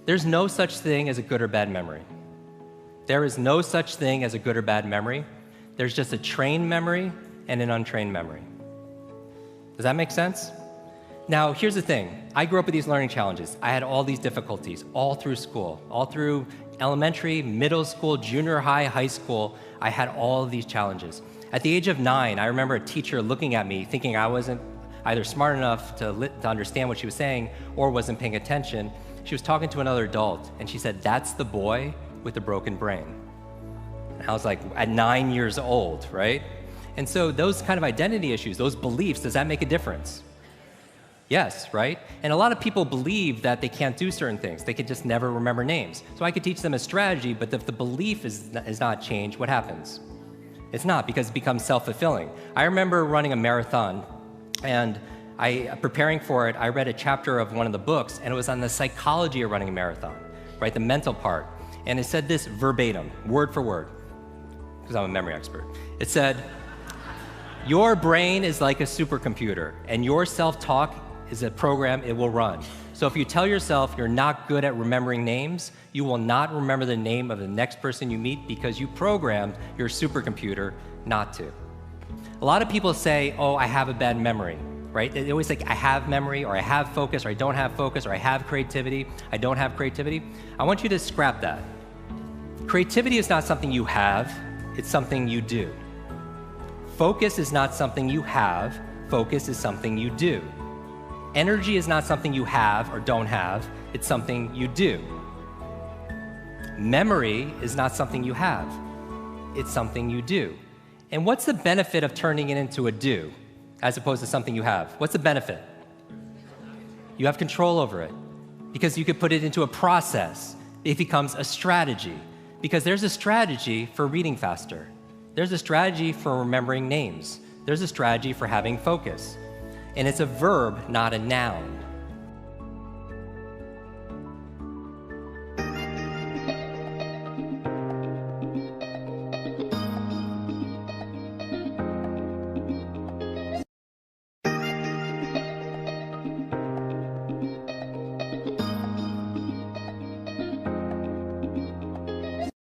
There's no such thing as a good or bad memory. There is no such thing as a good or bad memory. There's just a trained memory and an untrained memory. Does that make sense? Now, here's the thing. I grew up with these learning challenges. I had all these difficulties all through school, all through elementary, middle school, junior high, high school. I had all of these challenges. At the age of 9, I remember a teacher looking at me thinking I wasn't either smart enough to understand what she was saying or wasn't paying attention. She was talking to another adult, and she said, "That's the boy with the broken brain." And I was like, at 9 years old, right? And so those kind of identity issues, those beliefs, does that make a difference? Yes, right? And a lot of people believe that they can't do certain things. They could just never remember names. So I could teach them a strategy, but if the belief is not changed, what happens? It's not, because it becomes self-fulfilling. I remember running a marathon, and preparing for it, I read a chapter of one of the books, and it was on the psychology of running a marathon, right? The mental part. And it said this verbatim, word for word, because I'm a memory expert. It said, "Your brain is like a supercomputer, and your self-talk is a program it will run. So if you tell yourself you're not good at remembering names, you will not remember the name of the next person you meet because you programmed your supercomputer not to." A lot of people say, "Oh, I have a bad memory," right? They always think, "I have memory," or "I have focus," or "I don't have focus," or "I have creativity," "I don't have creativity." I want you to scrap that. Creativity is not something you have, it's something you do. Focus is not something you have, focus is something you do. Energy is not something you have or don't have, it's something you do. Memory is not something you have, it's something you do. And what's the benefit of turning it into a do, as opposed to something you have? What's the benefit? You have control over it, because you could put it into a process. It becomes a strategy, because there's a strategy for reading faster. There's a strategy for remembering names. There's a strategy for having focus. And it's a verb, not a noun.